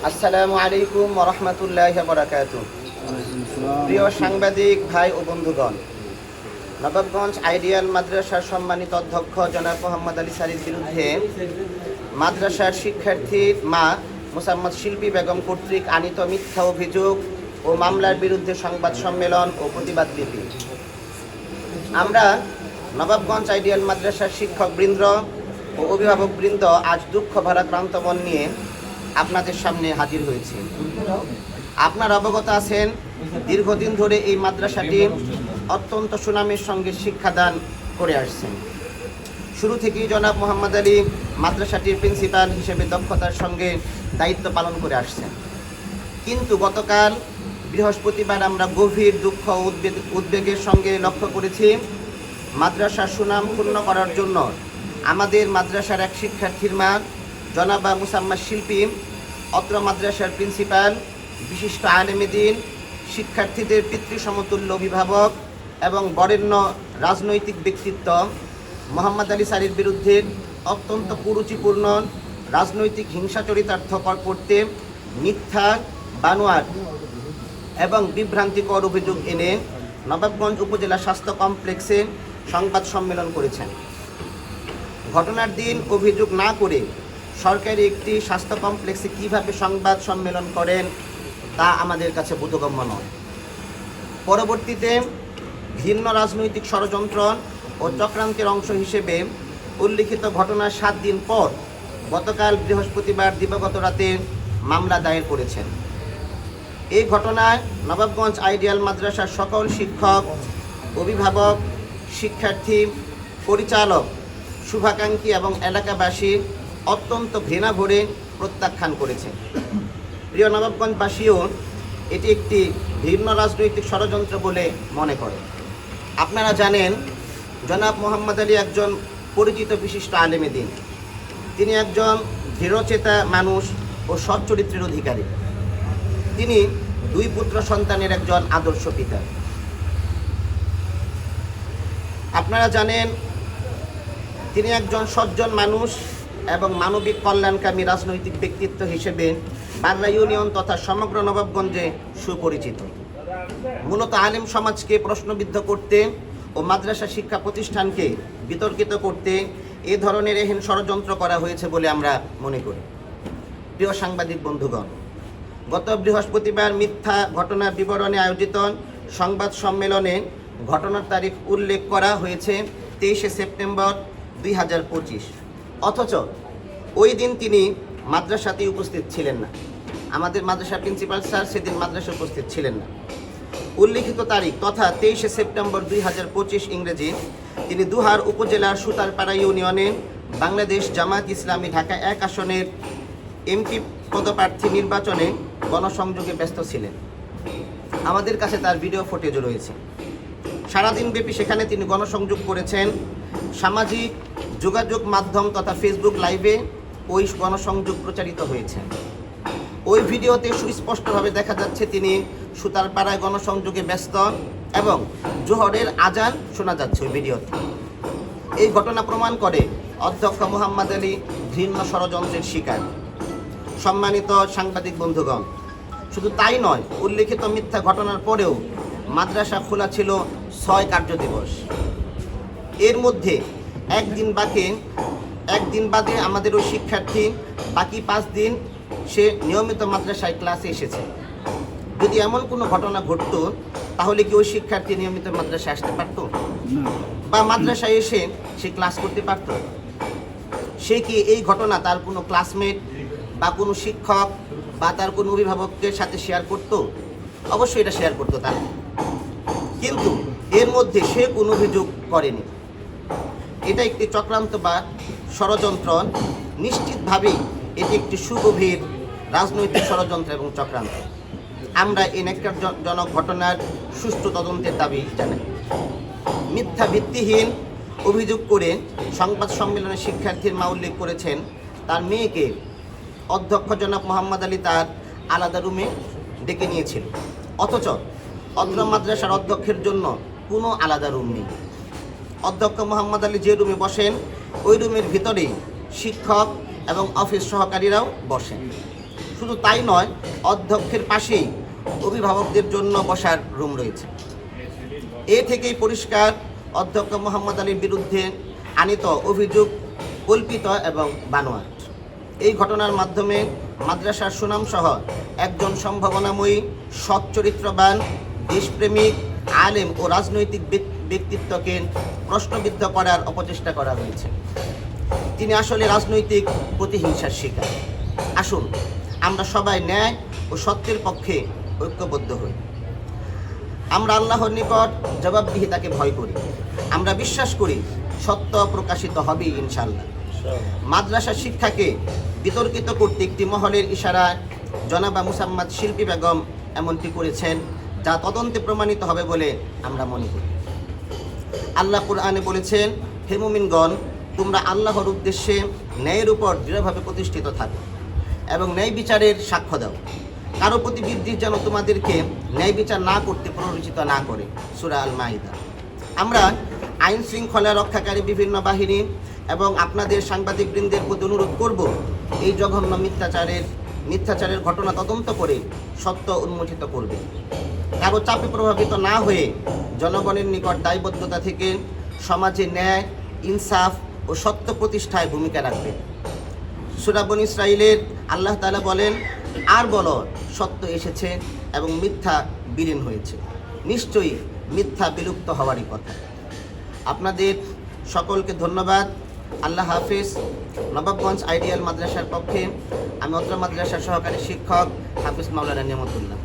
আসসালামু আলাইকুম ওয়া রাহমাতুল্লাহি ওয়া বারাকাতুহু। প্রিয় সাংবাদিক ভাই ও বন্ধুগণ, নবাবগঞ্জ আইডিয়াল মাদ্রাসার সম্মানিত অধ্যক্ষ জনাব মোহাম্মদ আলী সারির বিরুদ্ধে মাদ্রাসার শিক্ষার্থীর মা মোসাম্মদ শিল্পী বেগম কর্তৃক আনিত মিথ্যা অভিযোগ ও মামলার বিরুদ্ধে সংবাদ সম্মেলন ও প্রতিবাদ লিপি। আমরা নবাবগঞ্জ আইডিয়াল মাদ্রাসার শিক্ষকবৃন্দ ও অভিভাবকবৃন্দ আজ দুঃখ ভারাক্রান্ত মন নিয়ে আপনাদের সামনে হাজির হয়েছে। আপনারা অবগত আছেন, দীর্ঘদিন ধরে এই মাদ্রাসাটি অত্যন্ত সুনামের সঙ্গে শিক্ষাদান করে আসছেন। শুরু থেকেই জনাব মোহাম্মদ আলী মাদ্রাসাটির প্রিন্সিপাল হিসেবে দক্ষতার সঙ্গে দায়িত্ব পালন করে আসছেন। কিন্তু গতকাল বৃহস্পতিবার আমরা গভীর দুঃখ ও উদ্বেগের সঙ্গে লক্ষ্য করেছি, মাদ্রাসার সুনাম ক্ষুণ্ণ করার জন্য আমাদের মাদ্রাসার এক শিক্ষার্থীর মা জনাবা মুসাম্মদ শিল্পী, অত্র মাদ্রাসার প্রিন্সিপাল, বিশিষ্ট আলেমে দ্বীন, শিক্ষার্থীদের পিতৃসমতুল্য অভিভাবক এবং বরেণ্য রাজনৈতিক ব্যক্তিত্ব মোহাম্মদ আলী সারির বিরুদ্ধে অত্যন্ত কুরুচিপূর্ণ রাজনৈতিক হিংসা চরিতার্থ করতে মিথ্যা, বানোয়াট এবং বিভ্রান্তিকর অভিযোগ এনে নবাবগঞ্জ উপজেলা স্বাস্থ্য কমপ্লেক্সে সংবাদ সম্মেলন করেছেন। ঘটনার দিন অভিযোগ না করে সরকারি একটি স্বাস্থ্য কমপ্লেক্সে কীভাবে সংবাদ সম্মেলন করেন তা আমাদের কাছে বোধগম্য নয়। পরবর্তীতে ভিন্ন রাজনৈতিক ষড়যন্ত্র ও চক্রান্তের অংশ হিসেবে উল্লিখিত ঘটনার 7 দিন পর গতকাল বৃহস্পতিবার দিবাগত রাতে মামলা দায়ের করেছেন। এই ঘটনায় নবাবগঞ্জ আইডিয়াল মাদ্রাসার সকল শিক্ষক, অভিভাবক, শিক্ষার্থী, পরিচালক, শুভাকাঙ্ক্ষী এবং এলাকাবাসী অত্যন্ত ঘৃণা ভরে প্রত্যাখ্যান করেছে। প্রিয় নবাবগঞ্জবাসীও এটি একটি ভিন্ন রাজনৈতিক ষড়যন্ত্র বলে মনে করে। আপনারা জানেন, জনাব মোহাম্মদ আলী একজন পরিচিত বিশিষ্ট আলেমে দ্বীন। তিনি একজন দৃঢ়চেতা মানুষ ও সৎ চরিত্রের অধিকারী। তিনি 2 পুত্র সন্তানের একজন আদর্শ পিতা। আপনারা জানেন, তিনি একজন সজ্জন মানুষ এবং মানবিক কল্যাণকামী রাজনৈতিক ব্যক্তিত্ব হিসেবে বাংলা ইউনিয়ন তথা সমগ্র নবাবগঞ্জে সুপরিচিত। মূলত আলেম সমাজকে প্রশ্নবিদ্ধ করতে ও মাদ্রাসা শিক্ষা প্রতিষ্ঠানকে বিতর্কিত করতে এ ধরনের এহেন ষড়যন্ত্র করা হয়েছে বলে আমরা মনে করি। প্রিয় সাংবাদিক বন্ধুগণ, গত বৃহস্পতিবার মিথ্যা ঘটনার বিবরণে আয়োজিত সংবাদ সম্মেলনে ঘটনার তারিখ উল্লেখ করা হয়েছে 23শে সেপ্টেম্বর 2025। অথচ ওই দিন তিনি মাদ্রাসাতে উপস্থিত ছিলেন না। আমাদের মাদ্রাসা প্রিন্সিপাল স্যার সেদিন মাদ্রাসায় উপস্থিত ছিলেন না। উল্লিখিত তারিখ তথা 23শে সেপ্টেম্বর 2025 ইংরেজি তিনি দুহার উপজেলার সুতারপাড়া ইউনিয়নে বাংলাদেশ জামায়াত ইসলামী ঢাকা 1 আসনের এমপি পদপ্রার্থী নির্বাচনে গণসংযোগে ব্যস্ত ছিলেন। আমাদের কাছে তার ভিডিও ফুটেজও রয়েছে। সারাদিন ব্যাপী সেখানে তিনি গণসংযোগ করেছেন। সামাজিক যোগাযোগ মাধ্যম তথা ফেসবুক লাইভে ওই গণসংযোগ প্রচারিত হয়েছে। ওই ভিডিওতে সুস্পষ্টভাবে দেখা যাচ্ছে তিনি সুতারপাড়ায় গণসংযোগে ব্যস্ত এবং জোহরের আজান শোনা যাচ্ছে ওই ভিডিওতে। এই ঘটনা প্রমাণ করে অধ্যক্ষ মোহাম্মদ আলী ঘৃণ্য ষড়যন্ত্রের শিকার। সম্মানিত সাংবাদিক বন্ধুগণ, শুধু তাই নয়, উল্লিখিত মিথ্যা ঘটনার পরেও মাদ্রাসা খোলা ছিল 6 কার্যদিবস। এর মধ্যে একদিন বাদে আমাদের ওই শিক্ষার্থী বাকি 5 দিন সে নিয়মিত মাদ্রাসায় ক্লাসে এসেছে। যদি এমন কোনো ঘটনা ঘটতো তাহলে কি ওই শিক্ষার্থী নিয়মিত মাদ্রাসায় আসতে পারত বা মাদ্রাসায় এসে সে ক্লাস করতে পারত? সে কি এই ঘটনা তার কোনো ক্লাসমেট বা কোনো শিক্ষক বা তার কোনো অভিভাবকের সাথে শেয়ার করত? অবশ্যই এটা শেয়ার করতো তার, কিন্তু এর মধ্যে সে কোনো অভিযোগ করেনি। এটা একটি চক্রান্ত বা ষড়যন্ত্র। নিশ্চিতভাবেই এটি একটি সুগভীর রাজনৈতিক ষড়যন্ত্র এবং চক্রান্ত। আমরা এই ন্যাক্কারজনক ঘটনার সুষ্ঠু তদন্তের দাবি জানাই। মিথ্যা ভিত্তিহীন অভিযোগ করে সংবাদ সম্মেলনে শিক্ষার্থীর মা উল্লেখ করেছেন তার মেয়েকে অধ্যক্ষ জনাব মোহাম্মদ আলী তার আলাদা রুমে ডেকে নিয়েছিল। অথচ অত্র মাদ্রাসার অধ্যক্ষের জন্য কোনো আলাদা রুম নেই। অধ্যক্ষ মোহাম্মদ আলী যে রুমে বসেন ওই রুমের ভিতরেই শিক্ষক এবং অফিস সহকারীরাও বসেন। শুধু তাই নয়, অধ্যক্ষের পাশেই অভিভাবকদের জন্য বসার রুম রয়েছে। এ থেকেই পরিষ্কার অধ্যক্ষ মোহাম্মদ আলীর বিরুদ্ধে আনিত অভিযোগ কল্পিত এবং বানোয়াট। এই ঘটনার মাধ্যমে মাদ্রাসার সুনামসহ একজন সম্ভাবনাময়ী, সচ্চরিত্রবান, দেশপ্রেমিক, আলেম ও রাজনৈতিক ব্যক্তিত্বকে প্রশ্নবিদ্ধ করার অপচেষ্টা করা হয়েছে। তিনি আসলে রাজনৈতিক প্রতিহিংসার শিকার। আসুন আমরা সবাই ন্যায় ও সত্যের পক্ষে ঐক্যবদ্ধ হই। আমরা আল্লাহর নিকট জবাবদিহিতাকে ভয় করি। আমরা বিশ্বাস করি সত্য প্রকাশিত হবেই ইনশাআল্লাহ। মাদ্রাসা শিক্ষাকে বিতর্কিত করতে একটি মহলের ইশারায় জনাবা মুসাম্মাদ শিল্পী বেগম এমনটি করেছেন, যা তদন্তে প্রমাণিত হবে বলে আমরা মনে করি। আল্লাহ কুরআনে বলেছেন, হে মুমিনগণ, তোমরা আল্লাহর উদ্দেশ্যে ন্যায়ের উপর দৃঢ়ভাবে প্রতিষ্ঠিত থাকো এবং ন্যায় বিচারের সাক্ষ্য দাও। কারো প্রতি বিদ্বেষ যেন তোমাদেরকে ন্যায় বিচার না করতে প্ররোচিত না করে। সূরা আল মাইদা। আমরা আইন শৃঙ্খলা রক্ষাকারী বিভিন্ন বাহিনী এবং আপনাদের সাংবাদিকবৃন্দের প্রতি অনুরোধ করব, এই জঘন্য মিথ্যাচারের ঘটনা তদন্ত করে সত্য উন্মোচিত করবে। কারো চাপে প্রভাবিত না হয়ে জনগণের নিকট দায়বদ্ধতা থেকে সমাজে ন্যায়, ইনসাফ ও সত্য প্রতিষ্ঠায় ভূমিকা রাখবে। সূরা বনী ইসরাঈলের আল্লাহ তাআলা বলেন, আর বলো, সত্য এসেছে এবং মিথ্যা বিলীন হয়েছে। নিশ্চয়ই মিথ্যা বিলুপ্ত হওয়ারই কথা। আপনাদের সকলকে ধন্যবাদ। আল্লাহ হাফিজ। নবাবগঞ্জ আইডিয়াল মাদ্রাসার পক্ষে আমি অত্র মাদ্রাসার সহকারী শিক্ষক হাফিজ মাওলানা নেমতুল্লাহ।